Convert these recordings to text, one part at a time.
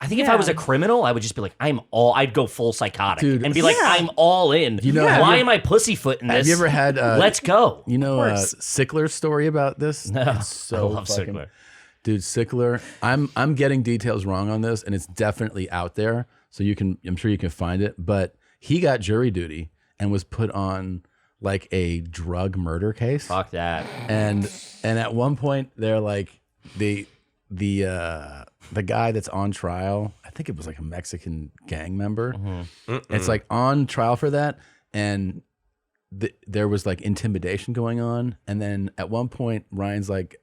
think if I was a criminal, I would just be like, I'd go full psychotic and be like, Yeah. I'm all in. You know, why am I pussyfooting this? Have you ever had? Let's go. You know, Sickler's story about this? No, It's so I love fucking, Sickler. Dude, Sickler. I'm getting details wrong on this, and it's definitely out there. So I'm sure you can find it. But he got jury duty and was put on like a drug murder case. Fuck that. And at one point they're like the guy that's on trial, I think it was like a Mexican gang member. It's like on trial for that, and there was like intimidation going on. And then at one point Ryan's like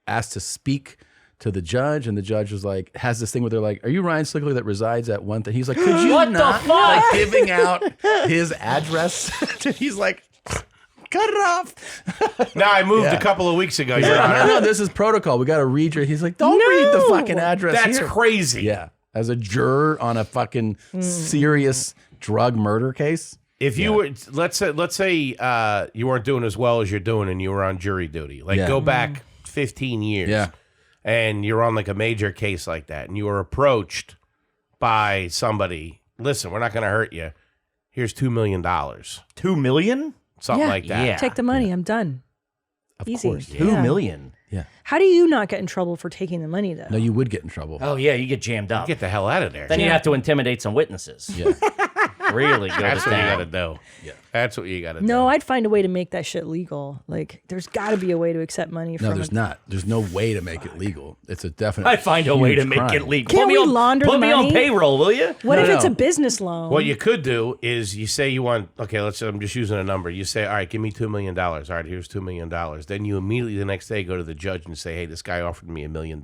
asked to speak to the judge, and the judge was like, has this thing where they're like, are you Ryan Slickler that resides at one thing? He's like, could you What not the fuck? like giving out his address? He's like, cut it off. No, I moved a couple of weeks ago. Your No, Honor. no, this is protocol. We got to read your. He's like, don't read the fucking address. That's here. crazy. Yeah, as a juror on a fucking serious drug murder case. If you were, let's say you weren't doing as well as you're doing, and you were on jury duty. Like go back 15 years. Yeah. And you're on like a major case like that, and you were approached by somebody. Listen, we're not going to hurt you. Here's $2 million. $2 million? Something like that. Yeah. Take the money. I'm done. Of Easy. course. Yeah. $2 million. Yeah. How do you not get in trouble for taking the money though? No, you would get in trouble. Oh, yeah, you get jammed up. Get the hell out of there. Then you have to intimidate some witnesses. Yeah. Really go That's to what you town. got to do. Yeah. That's what you got to do. No, I'd find a way to make that shit legal. Like, there's got to be a way to accept money No, from. there's not. There's no way to make it legal. It's a definite. I'd find a way to huge make crime. it legal. Can't put me we on, launder put the me on money? payroll, will you? What if No, it's a no. business loan? What you could do is you say you want, okay, I'm just using a number. You say, all right, give me $2 million. All right, here's $2 million. Then you immediately the next day go to the judge and say, hey, this guy offered me $1 million.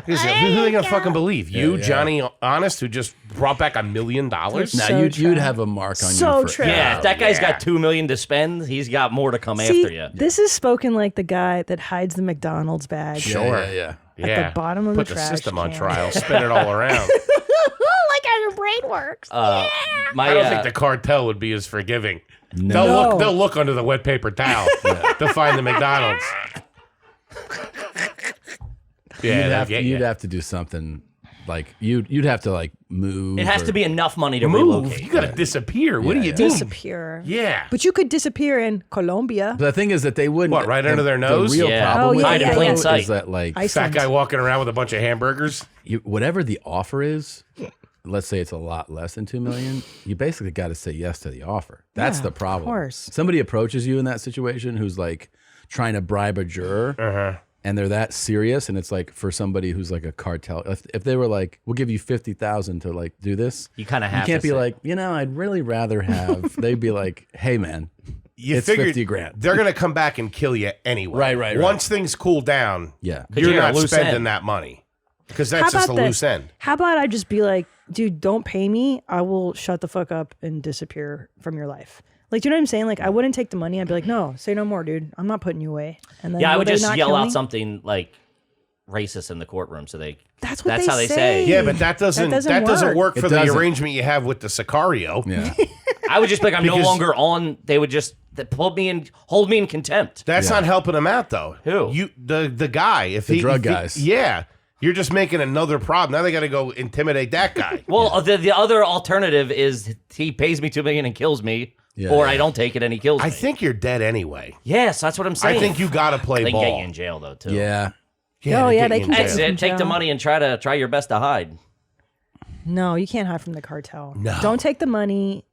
Who are they going to fucking believe? You, Johnny Honest, who just brought back $1 million? Now So you'd trap. have a mark on So you. For, trap. Yeah, if that guy's got $2 million to spend, he's got more to come See, after you. this is spoken like the guy that hides the McDonald's bag. Sure. Yeah. At the bottom of Put the the trash system on can. trial, spin it all around. like how your brain works. My, I don't think the cartel would be as forgiving. No. They'll look under the wet paper towel to find the McDonald's. Yeah, You'd have to do something like you'd have to like move. it has or- to be enough money to move. relocate. You gotta disappear. What do you do? Disappear. Yeah. But you could disappear in Colombia. But the thing is that they wouldn't. What, right under their nose? The real Yeah. problem Oh, with yeah, it yeah, plain yeah. sight. is that like Fat Iceland. guy walking around with a bunch of hamburgers. whatever the offer is, let's say it's a lot less than $2 million, you basically got to say yes to the offer. That's Yeah, the of problem. course. Somebody approaches you in that situation who's like trying to bribe a juror, and they're that serious, and it's like for somebody who's like a cartel. If they were like, "We'll give you $50,000 to like do this," You kinda You have can't to be say. like, I'd really rather have. They'd be like, "Hey, man, You it's figured $50,000." they're gonna come back and kill you anyway. Right. Once things cool down, Yeah. you're you're a not loose spending end. that money because that's just a loose end. How about I just be like, dude, don't pay me. I will shut the fuck up and disappear from your life. Like, do you know what I'm saying? Like, I wouldn't take the money. I'd be like, no, say no more, dude. I'm not putting you away. And then Yeah, I would they just not yell kill out me? something like racist in the courtroom, so they. That's what That's they how they say. say. Yeah, but that doesn't work It for the doesn't. arrangement you have with the Sicario. Yeah. I would just be like, I'm no Because- longer on. They would just hold me in contempt. That's not helping him out though. Who? You the guy? If The he drug if he- guys. Yeah, you're just making another problem. Now they got to go intimidate that guy. Well, the other alternative is he pays me $2 million and kills me, Yeah, or yeah. I don't take it and he kills me. I think you're dead anyway. Yes, that's what I'm saying. I think you got to play They can ball. get you in jail though too. Yeah. Oh, they yeah, get they you in can get jail. That's you it. from Take the jail. money and try your best to hide. No, you can't hide from the cartel. No. Don't take the money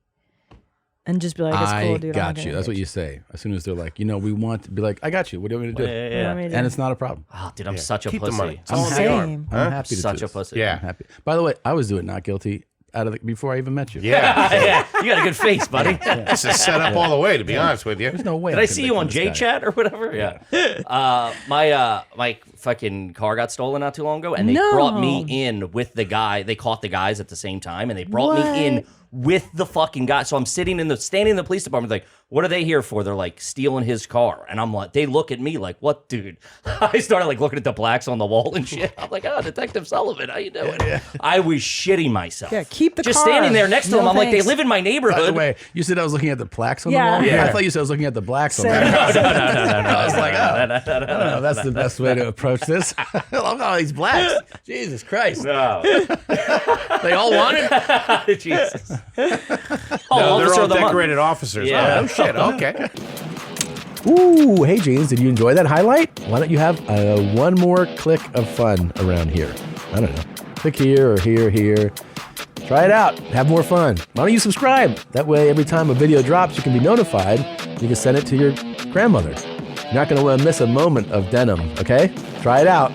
and just be like, it's cool, dude. I'm got not you. gonna That's get what you say. As soon as they're like, we want to be like, I got you. What do you want me to do? Yeah, You know what I mean? And it's not a problem. Oh, dude, I'm such a Keep the pussy. money. It's I'm all happy. they are. Same. I'm happy to Such do a this. pussy. Yeah. I'm happy. By the way, I was doing not guilty before I even met you. Yeah. Yeah, you got a good face, buddy. This is set up all the way, to be honest with you. There's no way. Did I'm I see you on convicting J this guy. Chat or whatever? Yeah. My fucking car got stolen not too long ago, and they No. brought me in with the guy. They caught the guys at the same time, and they brought me in with the fucking guy. So I'm standing in the police department, like, what are they here for? They're like stealing his car, and I'm like, they look at me like, what, dude? I started like looking at the plaques on the wall and shit. I'm like, oh, Detective Sullivan, how you doing? I was shitting myself. Yeah, keep the just car. standing there next to No him. I'm like, they thanks. live in my neighborhood. By the way, you said I was looking at the plaques on Yeah. the wall? Yeah. I thought you said I was looking at the blacks on the Same. wall. no. I was like, I don't know. That's the best way to approach approach this. Look at all these blacks. Jesus Christ. No. They all want it? Jesus. No, Oh, they're officer all of the month. decorated officers. Yeah. Oh, shit. Okay. Ooh, hey, Jeans, did you enjoy that highlight? Why don't you have one more click of fun around here? I don't know. Click here or here. Try it out. Have more fun. Why don't you subscribe? That way, every time a video drops, you can be notified. You can send it to your grandmother. You're not going to miss a moment of denim, okay? Try it out.